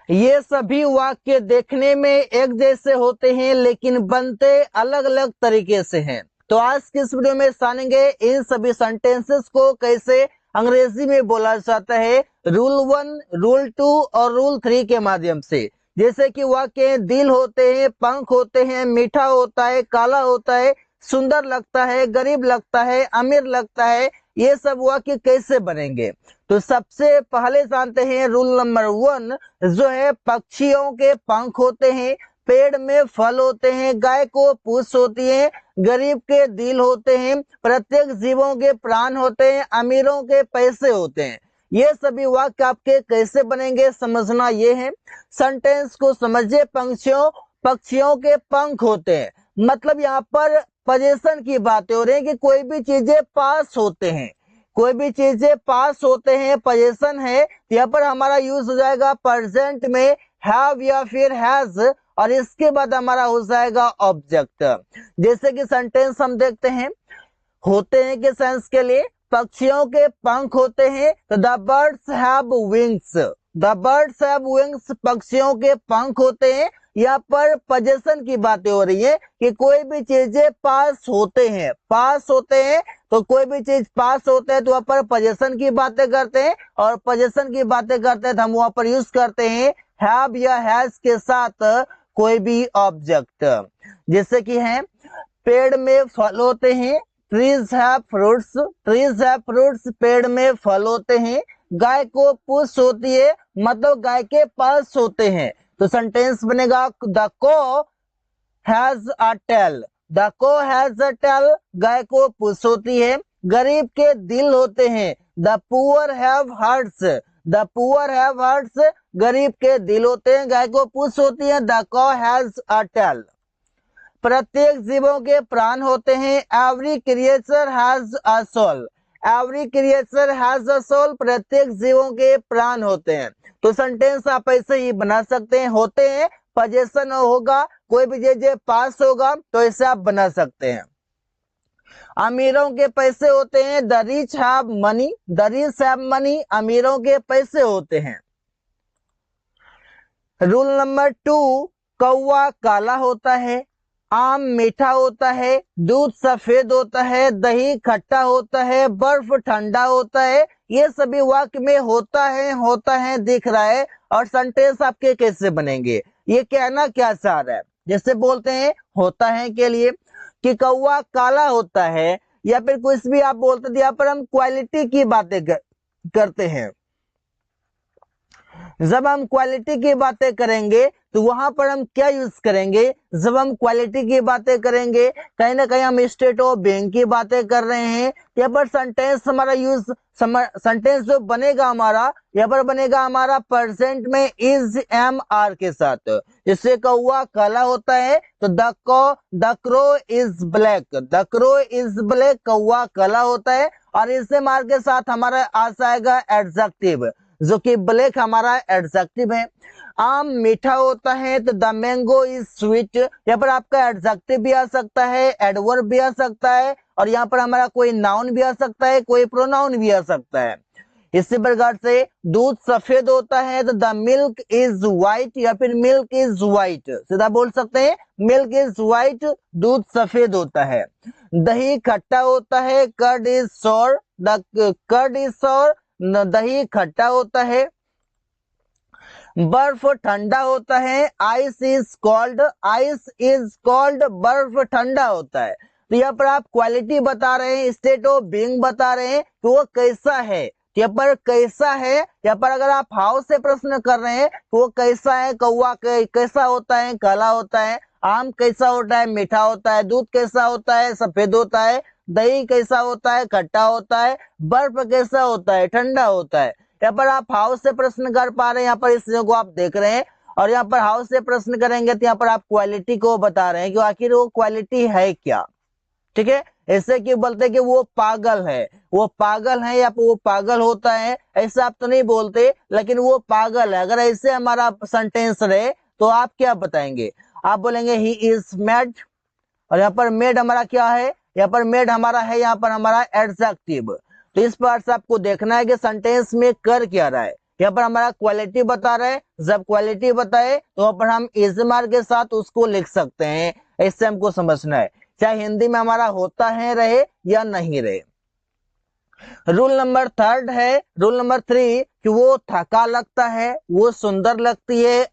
ये सभी वाक्य देखने में एक जैसे होते हैं लेकिन बनते अलग अलग तरीके से हैं। तो आज की इस वीडियो में जानेंगे इन सभी सेंटेंसेस को कैसे अंग्रेजी में बोला जाता है, रूल 1, रूल 2 और रूल 3 के माध्यम से। जैसे कि वाक्य दिल होते हैं, पंख होते हैं, मीठा होता है, काला होता है, सुंदर लगता है, गरीब लगता है, अमीर लगता है, ये सब वाक्य कैसे बनेंगे। तो सबसे पहले जानते हैं रूल नंबर 1, जो है पक्षियों के पंख होते हैं, पेड़ में फल होते हैं, गाय को पूंछ होती है, गरीब के दिल होते हैं, प्रत्येक जीवों के प्राण होते हैं, अमीरों के पैसे होते हैं। ये सभी वाक्य आपके कैसे बनेंगे समझना ये है। सेंटेंस को समझिए। पक्षियों के पंख होते हैं, मतलब यहाँ पर पोजीशन की बातें हो रही है कि कोई भी चीजें पास होते हैं, कोई भी चीजें पास होते हैं, पोजीशन है, तो यहाँ पर हमारा यूज हो जाएगा प्रेजेंट में हैव या फिर हैज, और इसके बाद हमारा हो जाएगा ऑब्जेक्ट। जैसे कि सेंटेंस हम देखते हैं, होते हैं के सेंस के लिए पक्षियों के पंख होते हैं, तो the birds have wings, the birds have wings, पक्षियों के पंख होते हैं। यहाँ पर पोजीशन की बातें हो रही है कि कोई भी चीजें पास होते हैं, पास होते हैं, तो कोई भी चीज पास होते हैं तो वहां पर पोजीशन की बातें करते हैं, और पोजीशन की बातें करते हैं तो हम वहां पर यूज करते हैं हैव या हैज के साथ कोई भी ऑब्जेक्ट। जैसे कि है पेड़ में फल होते हैं, trees have fruits, trees have fruits, पेड़ में फल होते हैं, गाय को पूंछ होती है, मतलब गाय के पास होते हैं। तो सेंटेंस बनेगा द को हैज अ टेल, द को हैज अ टेल, गाय को पूंछ होती है, गरीब के दिल होते हैं, the poor have hearts, the poor have hearts, गरीब के दिल होते हैं, गाय को पूंछ होती है, द को हैज अ टेल। प्रत्येक जीवों के प्राण होते हैं, every creature has a soul, every creature has a soul, प्रत्येक जीवों के प्राण होते हैं। तो सेंटेंस आप ऐसे ही बना सकते हैं, होते हैं पोजीशन होगा, कोई भी चीज पास होगा तो ऐसे आप बना सकते हैं। अमीरों के पैसे होते हैं, the rich have money, the rich have money, अमीरों के पैसे होते हैं। रूल नंबर 2, कौवा काला होता है, आम मीठा होता है, दूध सफेद होता है, दही खट्टा होता है, बर्फ ठंडा होता है। ये सभी वाक्य में होता है दिख रहा है, और सेंटेंस आपके कैसे बनेंगे, ये कहना क्या चाह रहा है। जैसे बोलते हैं होता है के लिए कि कौवा काला होता है, या फिर कुछ भी आप बोलते थे, यहाँ पर हम क्वालिटी की बातें करते हैं। जब हम क्वालिटी की बातें करेंगे तो वहां पर हम क्या यूज करेंगे, जब हम क्वालिटी की बातें करेंगे कहीं ना कहीं हम स्टेट ऑफ बीइंग की बातें कर रहे हैं। यहाँ पर सेंटेंस हमारा यूज, सेंटेंस जो बनेगा हमारा, यहाँ पर बनेगा हमारा प्रेजेंट में इज एम आर के साथ। जिससे कौवा काला होता है तो the crow is black, the crow is black, कौवा काला होता है, और इससे मार के साथ हमारा आ जाएगा एडजेक्टिव, जो कि ब्लैक हमारा एडजेक्टिव है। आम मीठा होता है तो द मैंगो इज स्वीट, यहाँ पर आपका एडजेक्टिव भी आ सकता है, एडवर्ब भी आ सकता है, और यहाँ पर हमारा कोई नाउन भी आ सकता है, कोई प्रोनाउन भी आ सकता है। इसी प्रकार से दूध सफेद होता है तो द मिल्क इज व्हाइट, या फिर मिल्क इज व्हाइट, सीधा बोल सकते हैं मिल्क इज व्हाइट, दूध सफेद होता है। दही खट्टा होता है, कर्ड इज सोर, द कर्ड इज सोर, दही खट्टा होता है। बर्फ ठंडा होता है, ice is cold, ice is cold, बर्फ ठंडा होता है। तो यहाँ पर आप क्वालिटी बता रहे हैं, स्टेट ऑफ बीइंग बता रहे हैं कि वो कैसा है। यहाँ पर कैसा है, यहाँ पर अगर आप हाउ से प्रश्न कर रहे हैं तो वो कैसा है, कौवा कैसा होता है, काला होता है, आम कैसा होता है, मीठा होता है, दूध कैसा होता है, सफेद होता है, दही कैसा होता है, खट्टा होता है, बर्फ कैसा होता है, ठंडा होता है। यहाँ पर आप हाउस से प्रश्न कर पा रहे हैं, यहाँ पर इस चीजों को आप देख रहे हैं, और यहाँ पर हाउस से प्रश्न करेंगे तो यहाँ पर आप क्वालिटी को बता रहे हैं कि आखिर वो क्वालिटी है क्या। ठीक है, ऐसे कि बोलते कि वो पागल है, वो पागल है, या वो पागल होता है, ऐसा आप तो नहीं बोलते, लेकिन वो पागल है। अगर ऐसे हमारा सेंटेंस रहे तो आप क्या बताएंगे, आप बोलेंगे ही इज मैड, और यहाँ पर मेड हमारा क्या है, यहाँ पर मेड हमारा है, यहाँ पर हमारा एडजेक्टिव। तो इस बार से आपको देखना है कि सेंटेंस में कर क्या रहा है, यहाँ पर हमारा क्वालिटी बता रहे हैं, जब क्वालिटी बताए तो वहां पर हम इज मार्क के साथ उसको लिख सकते हैं। इससे हमको समझना है चाहे हिंदी में हमारा होता है रहे या नहीं रहे। रूल नंबर थर्ड है, रूल नंबर 3 कि वो थका लगता है, वो सुंदर लगती है,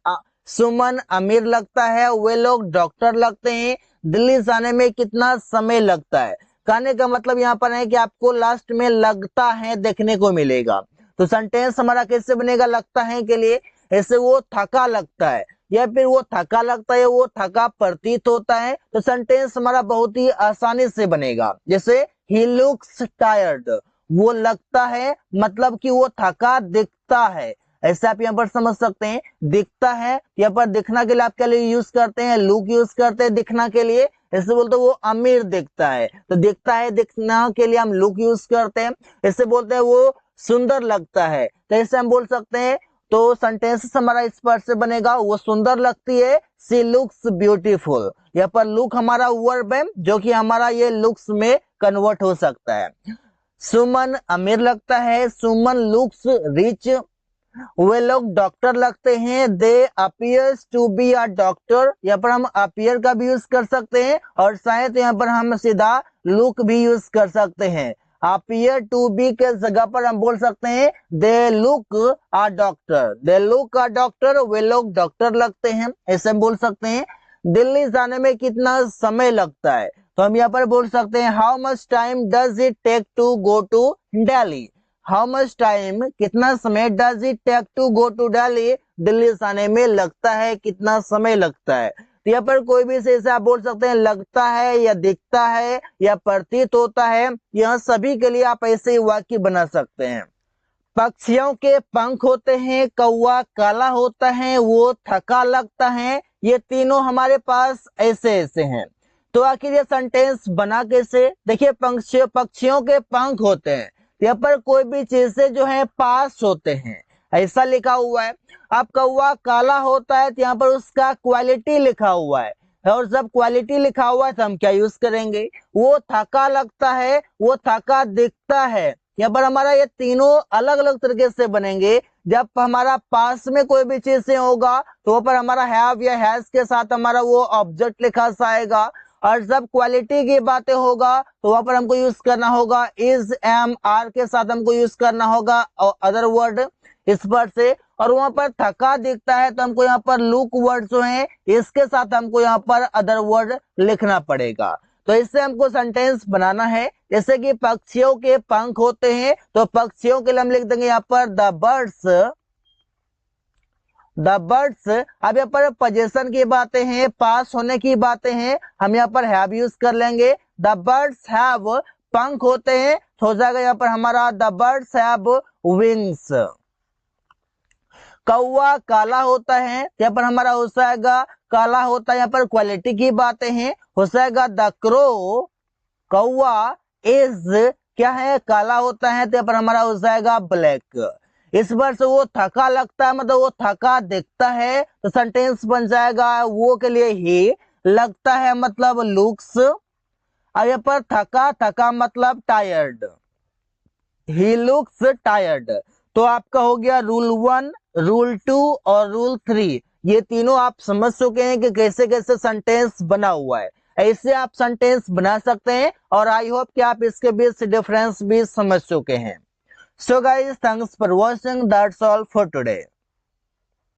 सुमन अमीर लगता है, वे लोग डॉक्टर लगते हैं, दिल्ली जाने में कितना समय लगता है। कहने का मतलब यहाँ पर है कि आपको लास्ट में लगता है देखने को मिलेगा। तो सेंटेंस हमारा कैसे बनेगा लगता है के लिए, ऐसे वो थका लगता है या फिर वो थका लगता है, वो थका प्रतीत होता है। तो सेंटेंस हमारा बहुत ही आसानी से बनेगा। जैसे ही लुक्स टायर्ड, वो लगता है मतलब कि वो थका दिखता है, ऐसे आप यहाँ पर समझ सकते हैं। दिखता है यहाँ पर दिखना के लिए आप क्या यूज करते हैं, लुक यूज करते हैं दिखना के लिए। ऐसे बोलते वो अमीर दिखता है, तो दिखता है दिखना के लिए हम लुक यूज करते हैं। ऐसे बोलते हैं वो सुंदर लगता है, तो ऐसे हम बोल सकते हैं। तो सेंटेंस हमारा इस पर से बनेगा, वो सुंदर लगती है, सी लुक्स ब्यूटीफुल। यहाँ पर लुक हमारा वर्ब है जो कि हमारा ये लुक्स में कन्वर्ट हो सकता है। सुमन अमीर लगता है, सुमन लुक्स रिच, वे लोग डॉक्टर लगते हैं, they appears to be a doctor. यहाँ पर हम अपीयर का भी यूज कर सकते हैं और शायद यहाँ पर हम सीधा लुक भी यूज कर सकते हैं। अपीयर टू बी के जगह पर हम बोल सकते हैं they look a doctor, they look a doctor, वे लोग डॉक्टर लगते हैं, ऐसे हम बोल सकते हैं। दिल्ली जाने में कितना समय लगता है, तो हम यहाँ पर बोल सकते हैं how much time does it take to go to Delhi. How much time कितना समय does it take to go to Delhi, Delhi जाने में लगता है, कितना समय लगता है। तो यहाँ पर कोई भी से आप बोल सकते हैं लगता है या दिखता है या प्रतीत होता है, यह सभी के लिए आप ऐसे ही वाक्य बना सकते हैं। पक्षियों के पंख होते हैं, कौवा काला होता है, वो थका लगता है, ये तीनों हमारे पास ऐसे ऐसे हैं। तो आखिर ये सेंटेंस बना कैसे, देखिए पक्षियों के पंख होते हैं, यहाँ पर कोई भी चीज से जो है पास होते हैं, ऐसा लिखा हुआ है। अब कौवा काला होता है तो यहाँ पर उसका क्वालिटी लिखा हुआ है, और जब क्वालिटी लिखा हुआ है तो हम क्या यूज करेंगे, वो थका लगता है, वो थका दिखता है। यहाँ पर हमारा ये तीनों अलग अलग तरीके से बनेंगे। जब हमारा पास में कोई भी चीज से होगा तो वहां पर हमारा हैव या हैज के साथ हमारा वो ऑब्जेक्ट लिखा आएगा, और जब क्वालिटी की बातें होगा तो वहां पर हमको यूज करना होगा इज एम आर के साथ हमको यूज करना होगा और अदर वर्ड इस पर से। और वहां पर थका दिखता है तो हमको यहाँ पर लुक वर्ड जो है इसके साथ हमको यहाँ पर अदर वर्ड लिखना पड़ेगा। तो इससे हमको सेंटेंस बनाना है। जैसे कि पक्षियों के पंख होते हैं तो पक्षियों के लिए हम लिख देंगे यहाँ पर द बर्ड्स, द बर्ड्स। अब यहाँ पर पोजीशन की बातें हैं, पास होने की बातें हैं, हम यहाँ पर हैव यूज कर लेंगे। द बर्ड्स हैव, पंख होते हैं तो हो जाएगा यहाँ पर हमारा द बर्ड्स हैव विंग्स। कौवा काला होता है यहाँ पर हमारा हो जाएगा काला होता है, यहाँ पर क्वालिटी की बातें हैं, हो जाएगा द क्रो, कौवा इज क्या है काला होता है तो यहाँ पर हमारा हो जाएगा ब्लैक। इस बार से वो थका लगता है मतलब वो थका दिखता है, तो सेंटेंस बन जाएगा वो के लिए ही, लगता है मतलब लुक्स। अब यहाँ पर थका, थका मतलब टायर्ड, ही लुक्स टायर्ड। तो आपका हो गया रूल 1, रूल 2 और रूल 3। ये तीनों आप समझ चुके हैं कि कैसे कैसे सेंटेंस बना हुआ है, ऐसे आप सेंटेंस बना सकते हैं। और आई होप कि आप इसके बीच डिफरेंस भी समझ चुके हैं। So guys, thanks for watching, that's all for today.